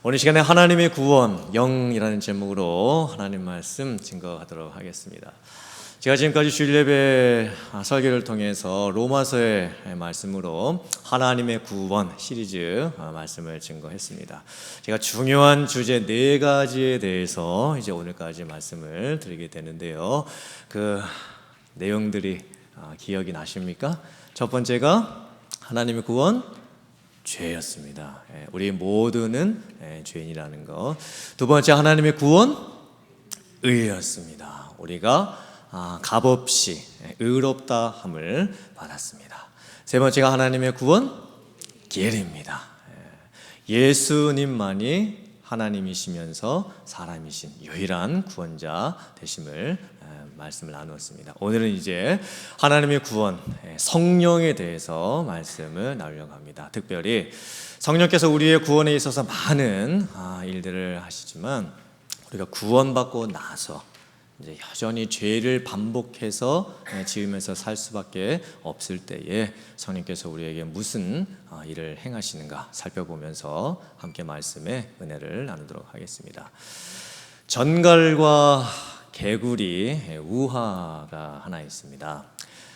오늘 시간에 하나님의 구원, 영이라는 제목으로 하나님 말씀 증거하도록 하겠습니다. 제가 지금까지 주일 예배 설교를 통해서 로마서의 말씀으로 하나님의 구원 시리즈 말씀을 증거했습니다. 제가 중요한 주제 4가지에 대해서 이제 오늘까지 말씀을 드리게 되는데요. 그 내용들이 기억이 나십니까? 첫 번째가 하나님의 구원, 죄였습니다. 우리 모두는 죄인이라는 것. 두 번째, 하나님의 구원, 의였습니다. 우리가 값없이 의롭다 함을 받았습니다. 세 번째가 하나님의 구원, 계리입니다. 예수님만이 하나님이시면서 사람이신 유일한 구원자 되심을 말씀을 나누었습니다. 오늘은 이제 하나님의 구원, 성령에 대해서 말씀을 나누려고 합니다. 특별히 성령께서 우리의 구원에 있어서 많은 일들을 하시지만 우리가 구원받고 나서 이제 여전히 죄를 반복해서 지으면서 살 수밖에 없을 때에 성령께서 우리에게 무슨 일을 행하시는가 살펴보면서 함께 말씀의 은혜를 나누도록 하겠습니다. 전갈과 개구리 우화가 하나 있습니다.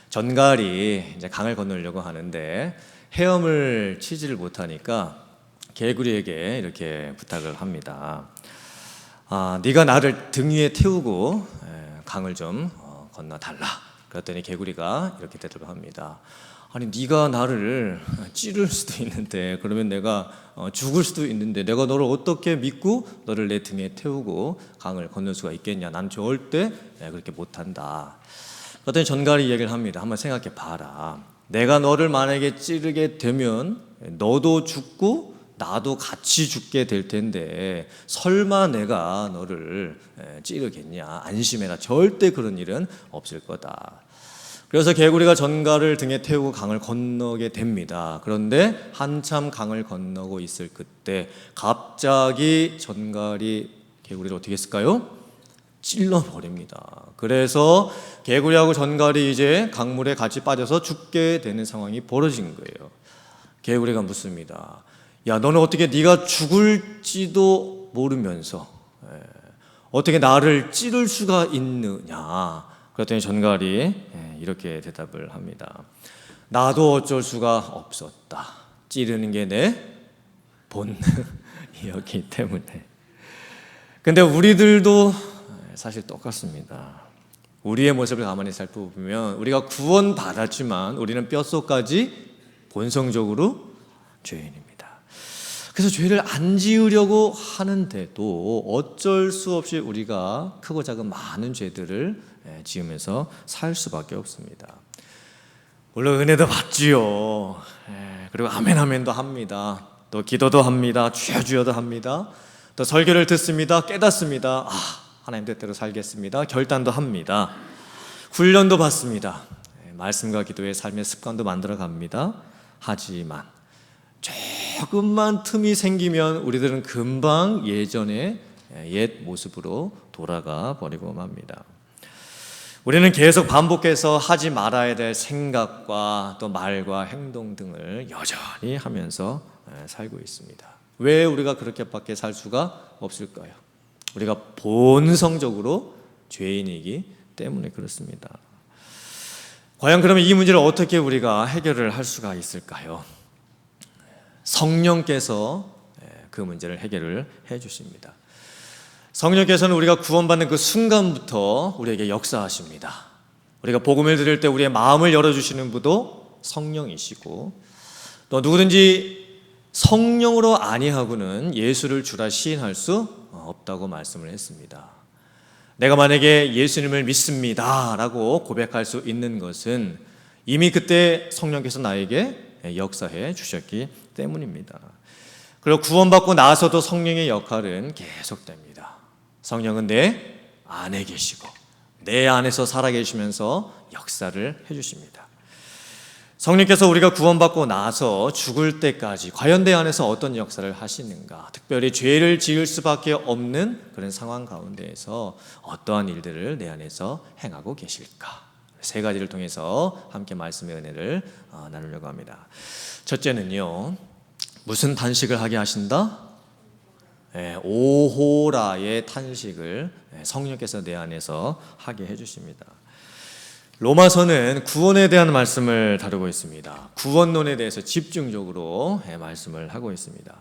전갈이 이제 강을 건너려고 하는데 헤엄을 치지를 못하니까 개구리에게 이렇게 부탁을 합니다. 네가 나를 등 위에 태우고 강을 좀 건너달라. 그랬더니 개구리가 이렇게 대답합니다. 아니 네가 나를 찌를 수도 있는데, 그러면 내가 죽을 수도 있는데 내가 너를 어떻게 믿고 너를 내 등에 태우고 강을 건널 수가 있겠냐. 난 절대 그렇게 못한다. 그랬더니 전갈이 얘기를 합니다. 한번 생각해 봐라. 내가 너를 만약에 찌르게 되면 너도 죽고 나도 같이 죽게 될 텐데 설마 내가 너를 찌르겠냐. 안심해라. 절대 그런 일은 없을 거다. 그래서 개구리가 전갈을 등에 태우고 강을 건너게 됩니다. 그런데 한참 강을 건너고 있을 그때 갑자기 전갈이 개구리를 어떻게 했을까요? 찔러버립니다. 그래서 개구리하고 전갈이 이제 강물에 같이 빠져서 죽게 되는 상황이 벌어진 거예요. 개구리가 묻습니다. 야, 너는 어떻게 네가 죽을지도 모르면서 어떻게 나를 찌를 수가 있느냐. 그랬더니 전갈이 이렇게 대답을 합니다. 나도 어쩔 수가 없었다. 찌르는 게 내 본능이었기 때문에. 근데 우리들도 사실 똑같습니다. 우리의 모습을 가만히 살펴보면 우리가 구원받았지만 우리는 뼛속까지 본성적으로 죄인입니다. 그래서 죄를 안 지으려고 하는데도 어쩔 수 없이 우리가 크고 작은 많은 죄들을 지으면서 살 수밖에 없습니다. 물론 은혜도 받지요. 그리고 아멘 아멘도 합니다. 또 기도도 합니다. 주여 주여도 합니다. 또 설교를 듣습니다. 깨닫습니다. 하나님 뜻대로 살겠습니다. 결단도 합니다. 훈련도 받습니다. 말씀과 기도의 삶의 습관도 만들어 갑니다. 하지만 조금만 틈이 생기면 우리들은 금방 예전의 옛 모습으로 돌아가 버리고 맙니다. 우리는 계속 반복해서 하지 말아야 될 생각과 또 말과 행동 등을 여전히 하면서 살고 있습니다. 왜 우리가 그렇게밖에 살 수가 없을까요? 우리가 본성적으로 죄인이기 때문에 그렇습니다. 과연 그러면 이 문제를 어떻게 우리가 해결을 할 수가 있을까요? 성령께서 그 문제를 해결을 해 주십니다. 성령께서는 우리가 구원받는 그 순간부터 우리에게 역사하십니다. 우리가 복음을 들을 때 우리의 마음을 열어주시는 분도 성령이시고, 또 누구든지 성령으로 아니하고는 예수를 주라 시인할 수 없다고 말씀을 했습니다. 내가 만약에 예수님을 믿습니다 라고 고백할 수 있는 것은 이미 그때 성령께서 나에게 역사해 주셨기 때문입니다. 그리고 구원받고 나서도 성령의 역할은 계속됩니다. 성령은 내 안에 계시고 내 안에서 살아계시면서 역사를 해주십니다. 성령께서 우리가 구원받고 나서 죽을 때까지 과연 내 안에서 어떤 역사를 하시는가, 특별히 죄를 지을 수밖에 없는 그런 상황 가운데에서 어떠한 일들을 내 안에서 행하고 계실까, 3가지를 통해서 함께 말씀의 은혜를 나누려고 합니다. 첫째는요, 무슨 단식을 하게 하신다? 오호라의 탄식을 성령께서 내 안에서 하게 해주십니다. 로마서는 구원에 대한 말씀을 다루고 있습니다. 구원론에 대해서 집중적으로 말씀을 하고 있습니다.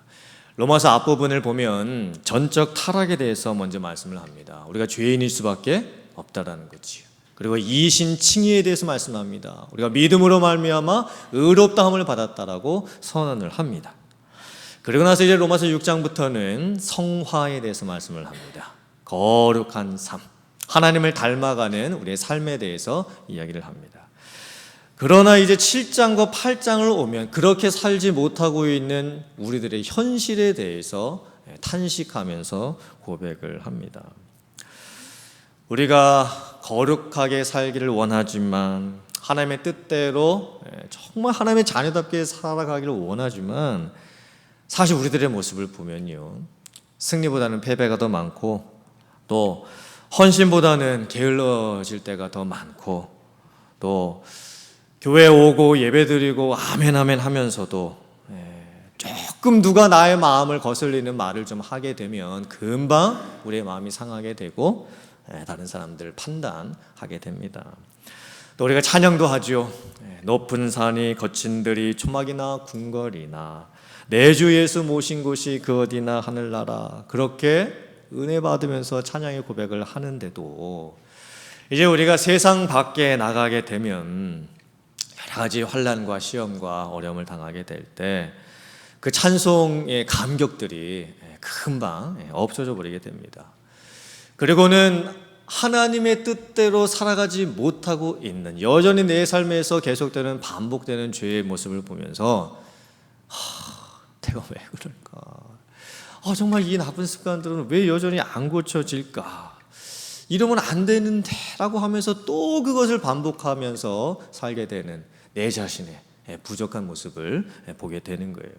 로마서 앞부분을 보면 전적 타락에 대해서 먼저 말씀을 합니다. 우리가 죄인일 수밖에 없다라는 거지요. 그리고 이신 칭의에 대해서 말씀합니다. 우리가 믿음으로 말미암아 의롭다함을 받았다라고 선언을 합니다. 그리고 나서 이제 로마서 6장부터는 성화에 대해서 말씀을 합니다. 거룩한 삶, 하나님을 닮아가는 우리의 삶에 대해서 이야기를 합니다. 그러나 이제 7장과 8장을 오면 그렇게 살지 못하고 있는 우리들의 현실에 대해서 탄식하면서 고백을 합니다. 우리가 거룩하게 살기를 원하지만, 하나님의 뜻대로 정말 하나님의 자녀답게 살아가기를 원하지만, 사실 우리들의 모습을 보면요, 승리보다는 패배가 더 많고, 또 헌신보다는 게을러질 때가 더 많고, 또 교회 오고 예배드리고 아멘 아멘 하면서도 조금 누가 나의 마음을 거슬리는 말을 좀 하게 되면 금방 우리의 마음이 상하게 되고 다른 사람들 판단하게 됩니다. 또 우리가 찬양도 하죠. 높은 산이 거친 들이 초막이나 궁궐이나 내 주 예수 모신 곳이 그 어디나 하늘나라, 그렇게 은혜 받으면서 찬양의 고백을 하는데도 이제 우리가 세상 밖에 나가게 되면 여러 가지 환난과 시험과 어려움을 당하게 될 때 그 찬송의 감격들이 금방 없어져 버리게 됩니다. 그리고는 하나님의 뜻대로 살아가지 못하고 있는, 여전히 내 삶에서 계속되는 반복되는 죄의 모습을 보면서 내가 왜 그럴까? 정말 이 나쁜 습관들은 왜 여전히 안 고쳐질까? 이러면 안 되는데 라고 하면서 또 그것을 반복하면서 살게 되는 내 자신의 부족한 모습을 보게 되는 거예요.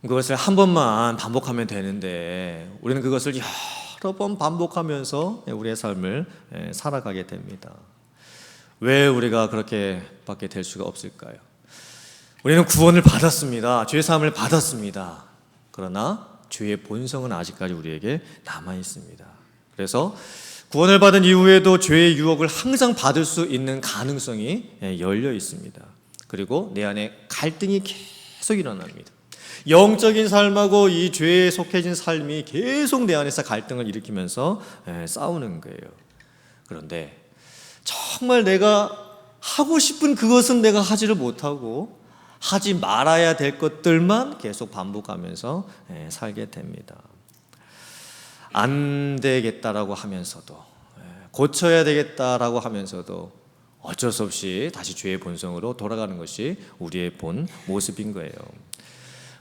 그것을 한 번만 반복하면 되는데 우리는 그것을 여러 번 반복하면서 우리의 삶을 살아가게 됩니다. 왜 우리가 그렇게 밖에 될 수가 없을까요? 우리는 구원을 받았습니다. 죄 사함을 받았습니다. 그러나 죄의 본성은 아직까지 우리에게 남아 있습니다. 그래서 구원을 받은 이후에도 죄의 유혹을 항상 받을 수 있는 가능성이 열려 있습니다. 그리고 내 안에 갈등이 계속 일어납니다. 영적인 삶하고 이 죄에 속해진 삶이 계속 내 안에서 갈등을 일으키면서 싸우는 거예요. 그런데 정말 내가 하고 싶은 그것은 내가 하지를 못하고 하지 말아야 될 것들만 계속 반복하면서 살게 됩니다. 안 되겠다라고 하면서도, 고쳐야 되겠다라고 하면서도 어쩔 수 없이 다시 죄의 본성으로 돌아가는 것이 우리의 본 모습인 거예요.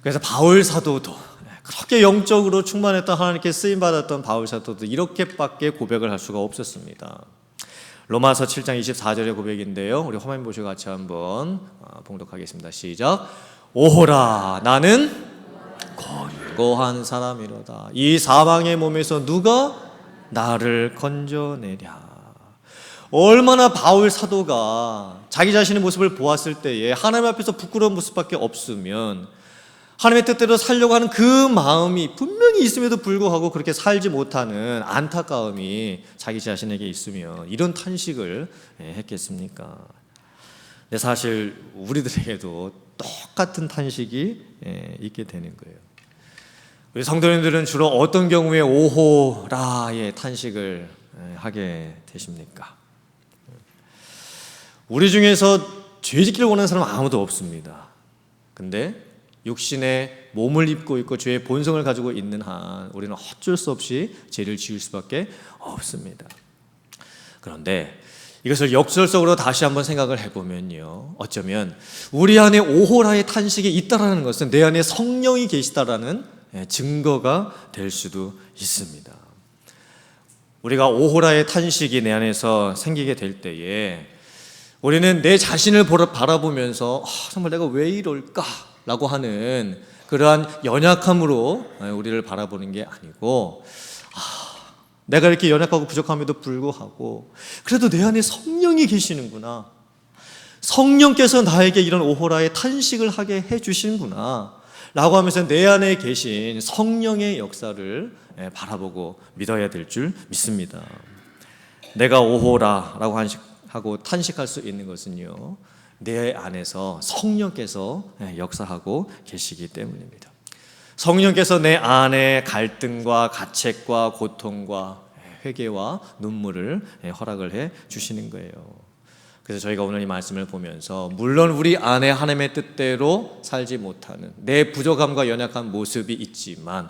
그래서 바울 사도도, 그렇게 영적으로 충만했던, 하나님께 쓰임받았던 바울 사도도 이렇게밖에 고백을 할 수가 없었습니다. 로마서 7장 24절의 고백인데요, 우리 화면 보시고 같이 한번 봉독하겠습니다. 시작. 오호라, 나는 권고한 사람이로다. 이 사망의 몸에서 누가 나를 건져내랴. 얼마나 바울 사도가 자기 자신의 모습을 보았을 때에 하나님 앞에서 부끄러운 모습밖에 없으면 하나님의 뜻대로 살려고 하는 그 마음이 분명히 있음에도 불구하고 그렇게 살지 못하는 안타까움이 자기 자신에게 있으면 이런 탄식을 했겠습니까? 근데 사실 우리들에게도 똑같은 탄식이 있게 되는 거예요. 우리 성도님들은 주로 어떤 경우에 오호라의 탄식을 하게 되십니까? 우리 중에서 죄 짓기를 원하는 사람은 아무도 없습니다. 근데 육신의 몸을 입고 있고 죄의 본성을 가지고 있는 한 우리는 어쩔 수 없이 죄를 지을 수밖에 없습니다. 그런데 이것을 역설적으로 다시 한번 생각을 해보면요, 어쩌면 우리 안에 오호라의 탄식이 있다라는 것은 내 안에 성령이 계시다라는 증거가 될 수도 있습니다. 우리가 오호라의 탄식이 내 안에서 생기게 될 때에 우리는 내 자신을 바라보면서 정말 내가 왜 이럴까? 라고 하는 그러한 연약함으로 우리를 바라보는 게 아니고, 내가 이렇게 연약하고 부족함에도 불구하고 그래도 내 안에 성령이 계시는구나, 성령께서 나에게 이런 오호라의 탄식을 하게 해주시는구나 라고 하면서 내 안에 계신 성령의 역사를 바라보고 믿어야 될 줄 믿습니다. 내가 오호라 라고 하고 탄식할 수 있는 것은요, 내 안에서 성령께서 역사하고 계시기 때문입니다. 성령께서 내 안에 갈등과 가책과 고통과 회개와 눈물을 허락을 해 주시는 거예요. 그래서 저희가 오늘 이 말씀을 보면서 물론 우리 안에 하나님의 뜻대로 살지 못하는 내 부족함과 연약한 모습이 있지만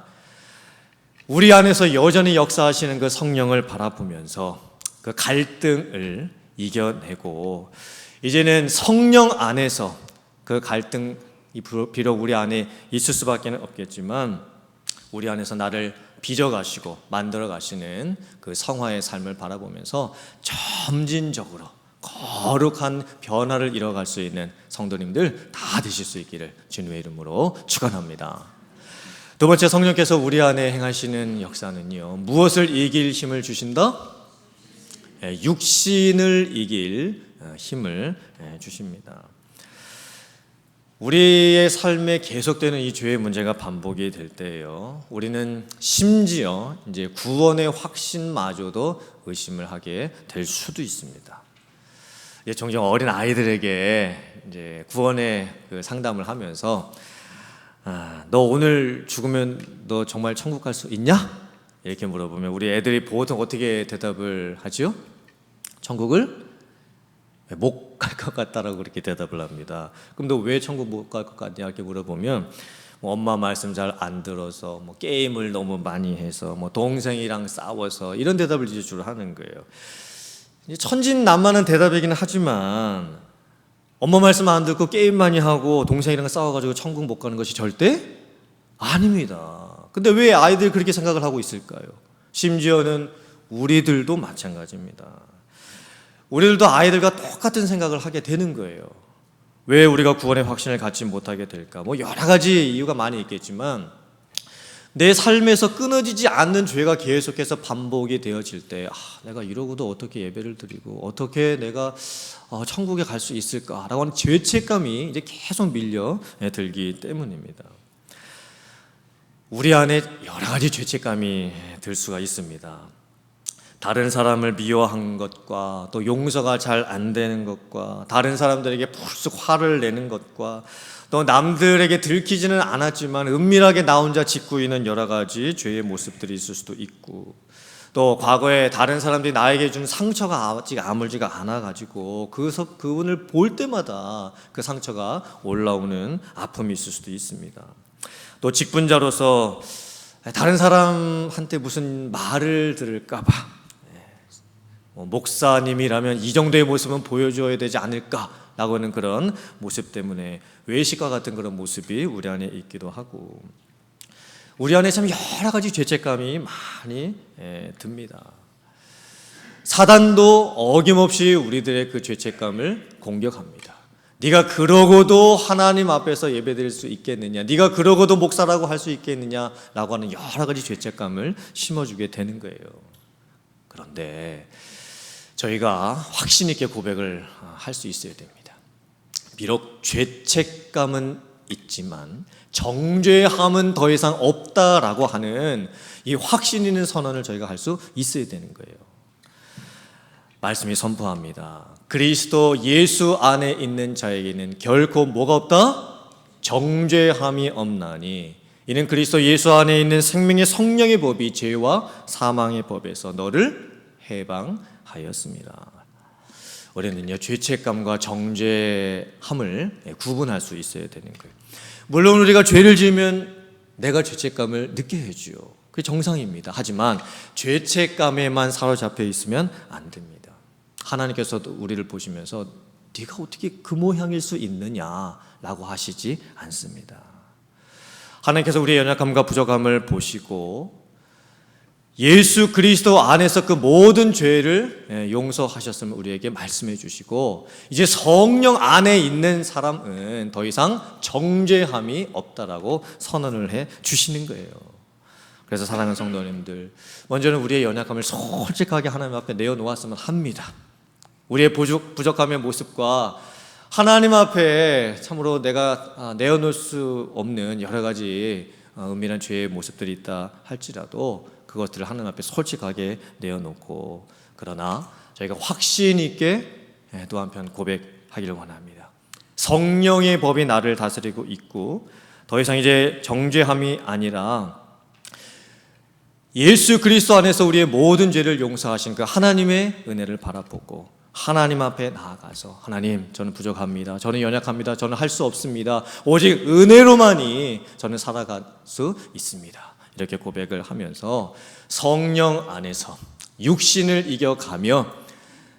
우리 안에서 여전히 역사하시는 그 성령을 바라보면서 그 갈등을 이겨내고 이제는 성령 안에서 그 갈등이 비록 우리 안에 있을 수밖에 없겠지만 우리 안에서 나를 빚어가시고 만들어가시는 그 성화의 삶을 바라보면서 점진적으로 거룩한 변화를 이뤄갈 수 있는 성도님들 다 되실 수 있기를 주님의 이름으로 축원합니다. 두 번째, 성령께서 우리 안에 행하시는 역사는요, 무엇을 이길 힘을 주신다? 육신을 이길 힘을 주십니다. 우리의 삶에 계속되는 이 죄의 문제가 반복이 될 때예요, 우리는 심지어 이제 구원의 확신마저도 의심을 하게 될 수도 있습니다. 종종 어린 아이들에게 이제 구원의 그 상담을 하면서 너 오늘 죽으면 너 정말 천국 갈 수 있냐? 이렇게 물어보면 우리 애들이 보통 어떻게 대답을 하지요? 천국을 못 갈 것 같다라고 그렇게 대답을 합니다. 그럼 너 왜 천국 못 갈 것 같냐 이렇게 물어보면 엄마 말씀 잘 안 들어서 게임을 너무 많이 해서 동생이랑 싸워서 이런 대답을 이제 주로 하는 거예요. 천진난만한 대답이긴 하지만 엄마 말씀 안 듣고 게임 많이 하고 동생이랑 싸워가지고 천국 못 가는 것이 절대 아닙니다. 근데 왜 아이들이 그렇게 생각을 하고 있을까요? 심지어는 우리들도 마찬가지입니다. 우리들도 아이들과 똑같은 생각을 하게 되는 거예요. 왜 우리가 구원의 확신을 갖지 못하게 될까? 여러 가지 이유가 많이 있겠지만 내 삶에서 끊어지지 않는 죄가 계속해서 반복이 되어질 때 내가 이러고도 어떻게 예배를 드리고 어떻게 내가 천국에 갈 수 있을까라고 하는 죄책감이 이제 계속 밀려 들기 때문입니다. 우리 안에 여러 가지 죄책감이 들 수가 있습니다. 다른 사람을 미워한 것과 또 용서가 잘 안 되는 것과 다른 사람들에게 불쑥 화를 내는 것과 또 남들에게 들키지는 않았지만 은밀하게 나 혼자 짓고 있는 여러 가지 죄의 모습들이 있을 수도 있고 또 과거에 다른 사람들이 나에게 준 상처가 아직 아물지가 않아가지고 그분을 볼 때마다 그 상처가 올라오는 아픔이 있을 수도 있습니다. 또 직분자로서 다른 사람한테 무슨 말을 들을까봐 목사님이라면 이 정도의 모습은 보여줘야 되지 않을까라고 하는 그런 모습 때문에 외식과 같은 그런 모습이 우리 안에 있기도 하고 우리 안에 참 여러 가지 죄책감이 많이 듭니다. 사단도 어김없이 우리들의 그 죄책감을 공격합니다. 네가 그러고도 하나님 앞에서 예배드릴 수 있겠느냐, 네가 그러고도 목사라고 할 수 있겠느냐라고 하는 여러 가지 죄책감을 심어주게 되는 거예요. 그런데 저희가 확신 있게 고백을 할 수 있어야 됩니다. 비록 죄책감은 있지만 정죄함은 더 이상 없다라고 하는 이 확신 있는 선언을 저희가 할 수 있어야 되는 거예요. 말씀이 선포합니다. 그리스도 예수 안에 있는 자에게는 결코 뭐가 없다? 정죄함이 없나니 이는 그리스도 예수 안에 있는 생명의 성령의 법이 죄와 사망의 법에서 너를 해방하였습니다. 우리는요, 죄책감과 정죄함을 구분할 수 있어야 되는 거예요. 물론 우리가 죄를 지으면 내가 죄책감을 느껴야 해줘요. 그게 정상입니다. 하지만 죄책감에만 사로잡혀 있으면 안 됩니다. 하나님께서도 우리를 보시면서 네가 어떻게 그 모양일 수 있느냐라고 하시지 않습니다. 하나님께서 우리의 연약함과 부족함을 보시고 예수 그리스도 안에서 그 모든 죄를 용서하셨음을 우리에게 말씀해 주시고 이제 성령 안에 있는 사람은 더 이상 정죄함이 없다라고 선언을 해 주시는 거예요. 그래서 사랑하는 성도님들, 먼저는 우리의 연약함을 솔직하게 하나님 앞에 내어놓았으면 합니다. 우리의 부족함의 모습과 하나님 앞에 참으로 내가 내어놓을 수 없는 여러 가지 은밀한 죄의 모습들이 있다 할지라도 그것들을 하나님 앞에 솔직하게 내어놓고, 그러나 저희가 확신 있게 또 한편 고백하기를 원합니다. 성령의 법이 나를 다스리고 있고, 더 이상 이제 정죄함이 아니라 예수 그리스도 안에서 우리의 모든 죄를 용서하신 그 하나님의 은혜를 바라보고 하나님 앞에 나아가서, 하나님, 저는 부족합니다. 저는 연약합니다. 저는 할 수 없습니다. 오직 은혜로만이 저는 살아갈 수 있습니다. 이렇게 고백을 하면서 성령 안에서 육신을 이겨가며,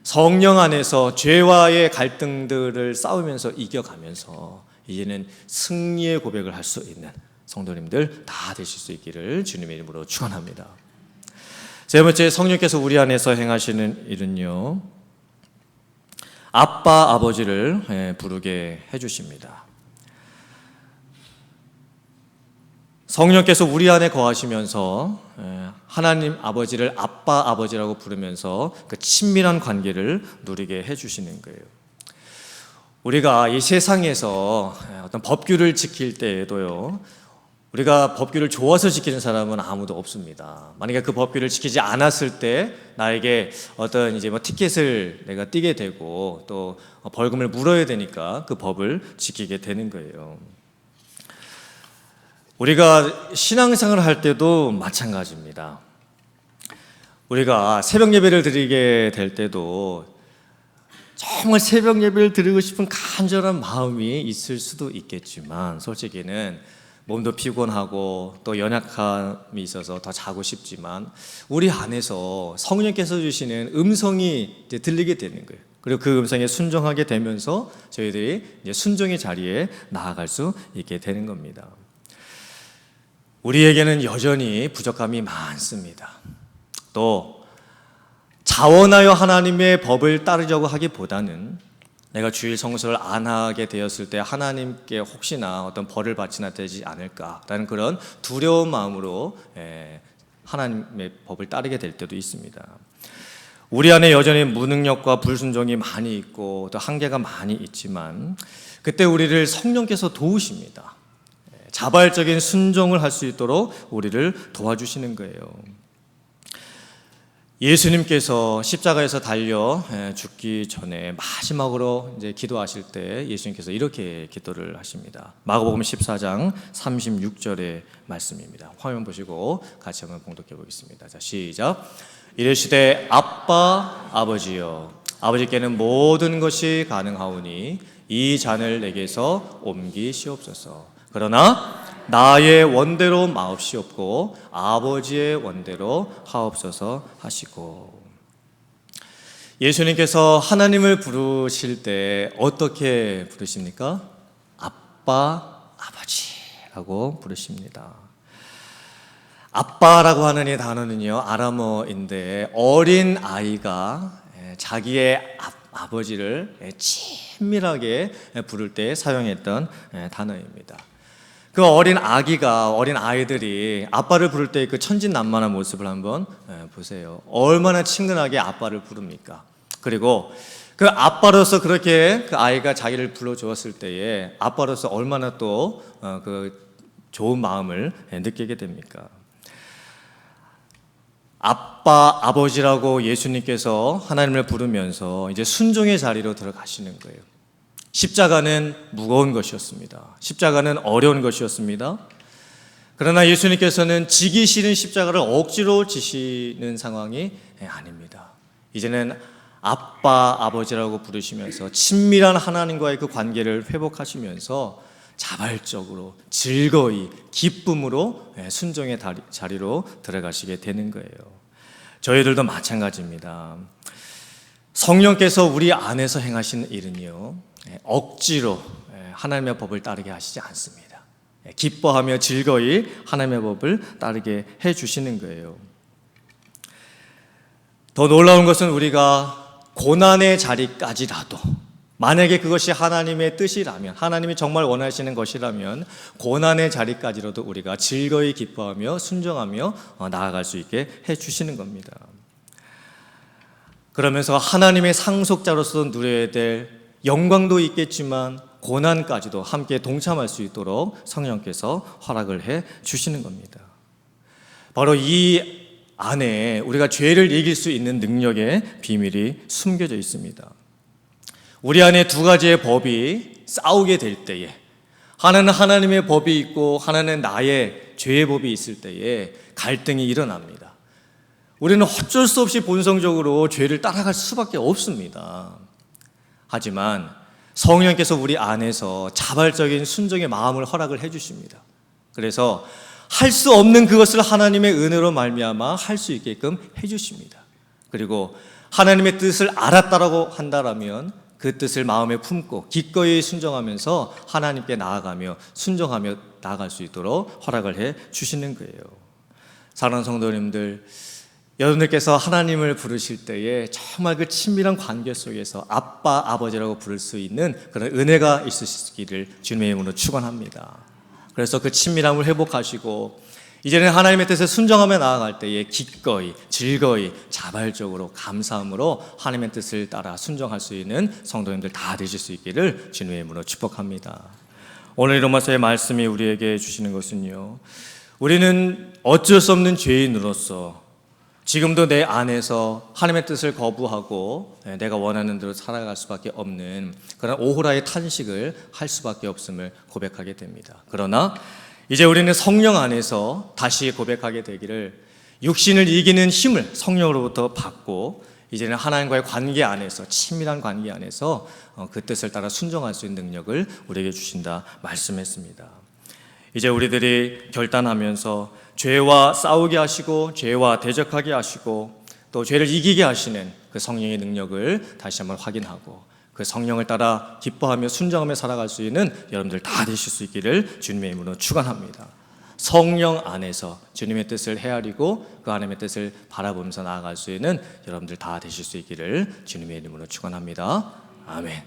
성령 안에서 죄와의 갈등들을 싸우면서 이겨가면서 이제는 승리의 고백을 할 수 있는 성도님들 다 되실 수 있기를 주님의 이름으로 축원합니다. 세 번째, 성령께서 우리 안에서 행하시는 일은요, 아빠, 아버지를 부르게 해주십니다. 성령께서 우리 안에 거하시면서 하나님 아버지를 아빠, 아버지라고 부르면서 그 친밀한 관계를 누리게 해주시는 거예요. 우리가 이 세상에서 어떤 법규를 지킬 때에도요, 우리가 법규를 좋아서 지키는 사람은 아무도 없습니다. 만약에 그 법규를 지키지 않았을 때 나에게 어떤 이제 티켓을 내가 띄게 되고 또 벌금을 물어야 되니까 그 법을 지키게 되는 거예요. 우리가 신앙생활을 할 때도 마찬가지입니다. 우리가 새벽 예배를 드리게 될 때도 정말 새벽 예배를 드리고 싶은 간절한 마음이 있을 수도 있겠지만, 솔직히는 몸도 피곤하고 또 연약함이 있어서 더 자고 싶지만 우리 안에서 성령께서 주시는 음성이 이제 들리게 되는 거예요. 그리고 그 음성에 순종하게 되면서 저희들이 이제 순종의 자리에 나아갈 수 있게 되는 겁니다. 우리에게는 여전히 부족함이 많습니다. 또 자원하여 하나님의 법을 따르려고 하기보다는 내가 주일 성수를 안 하게 되었을 때 하나님께 혹시나 어떤 벌을 받지나 되지 않을까라는 그런 두려운 마음으로 하나님의 법을 따르게 될 때도 있습니다. 우리 안에 여전히 무능력과 불순종이 많이 있고 또 한계가 많이 있지만 그때 우리를 성령께서 도우십니다. 자발적인 순종을 할 수 있도록 우리를 도와주시는 거예요. 예수님께서 십자가에서 달려 죽기 전에 마지막으로 이제 기도하실 때 예수님께서 이렇게 기도를 하십니다. 마가복음 14장 36절의 말씀입니다. 화면 보시고 같이 한번 봉독해 보겠습니다. 자, 시작. 이르시되 아빠 아버지여, 아버지께는 모든 것이 가능하오니 이 잔을 내게서 옮기시옵소서. 그러나 나의 원대로 마옵시옵고 아버지의 원대로 하옵소서 하시고. 예수님께서 하나님을 부르실 때 어떻게 부르십니까? 아빠, 아버지라고 부르십니다. 아빠라고 하는 이 단어는요, 아람어인데 어린 아이가 자기의 아버지를 친밀하게 부를 때 사용했던 단어입니다. 그 어린 아이들이 아빠를 부를 때 그 천진난만한 모습을 한번 보세요. 얼마나 친근하게 아빠를 부릅니까? 그리고 그 아빠로서 그렇게 그 아이가 자기를 불러주었을 때에 아빠로서 얼마나 또 그 좋은 마음을 느끼게 됩니까? 아빠, 아버지라고 예수님께서 하나님을 부르면서 이제 순종의 자리로 들어가시는 거예요. 십자가는 무거운 것이었습니다. 십자가는 어려운 것이었습니다. 그러나 예수님께서는 지기 싫은 십자가를 억지로 지시는 상황이 아닙니다. 이제는 아빠, 아버지라고 부르시면서 친밀한 하나님과의 그 관계를 회복하시면서 자발적으로 즐거이 기쁨으로 순종의 자리로 들어가시게 되는 거예요. 저희들도 마찬가지입니다. 성령께서 우리 안에서 행하시는 일은요, 억지로 하나님의 법을 따르게 하시지 않습니다. 기뻐하며 즐거이 하나님의 법을 따르게 해주시는 거예요. 더 놀라운 것은 우리가 고난의 자리까지라도, 만약에 그것이 하나님의 뜻이라면, 하나님이 정말 원하시는 것이라면 고난의 자리까지라도 우리가 즐거이 기뻐하며 순종하며 나아갈 수 있게 해주시는 겁니다. 그러면서 하나님의 상속자로서 누려야 될 영광도 있겠지만 고난까지도 함께 동참할 수 있도록 성령께서 허락을 해 주시는 겁니다. 바로 이 안에 우리가 죄를 이길 수 있는 능력의 비밀이 숨겨져 있습니다. 우리 안에 두 가지의 법이 싸우게 될 때에, 하나는 하나님의 법이 있고 하나는 나의 죄의 법이 있을 때에 갈등이 일어납니다. 우리는 어쩔 수 없이 본성적으로 죄를 따라갈 수밖에 없습니다. 하지만 성령께서 우리 안에서 자발적인 순종의 마음을 허락을 해주십니다. 그래서 할 수 없는 그것을 하나님의 은혜로 말미암아 할 수 있게끔 해주십니다. 그리고 하나님의 뜻을 알았다라고 한다라면 그 뜻을 마음에 품고 기꺼이 순종하면서 하나님께 나아가며 순종하며 나아갈 수 있도록 허락을 해 주시는 거예요. 사랑하는 성도님들, 여러분들께서 하나님을 부르실 때에 정말 그 친밀한 관계 속에서 아빠, 아버지라고 부를 수 있는 그런 은혜가 있으시기를 주님의 이름으로 축원합니다. 그래서 그 친밀함을 회복하시고 이제는 하나님의 뜻에 순종하며 나아갈 때에 기꺼이, 즐거이, 자발적으로, 감사함으로 하나님의 뜻을 따라 순종할 수 있는 성도님들 다 되실 수 있기를 주님의 이름으로 축복합니다. 오늘 로마서의 말씀이 우리에게 주시는 것은요, 우리는 어쩔 수 없는 죄인으로서 지금도 내 안에서 하나님의 뜻을 거부하고 내가 원하는 대로 살아갈 수밖에 없는 그런 오호라의 탄식을 할 수밖에 없음을 고백하게 됩니다. 그러나 이제 우리는 성령 안에서 다시 고백하게 되기를 육신을 이기는 힘을 성령으로부터 받고 이제는 하나님과의 관계 안에서, 친밀한 관계 안에서 그 뜻을 따라 순종할 수 있는 능력을 우리에게 주신다 말씀했습니다. 이제 우리들이 결단하면서 죄와 싸우게 하시고 죄와 대적하게 하시고 또 죄를 이기게 하시는 그 성령의 능력을 다시 한번 확인하고 그 성령을 따라 기뻐하며 순종하며 살아갈 수 있는 여러분들 다 되실 수 있기를 주님의 이름으로 축원합니다. 성령 안에서 주님의 뜻을 헤아리고 그 하나님의 뜻을 바라보면서 나아갈 수 있는 여러분들 다 되실 수 있기를 주님의 이름으로 축원합니다. 아멘.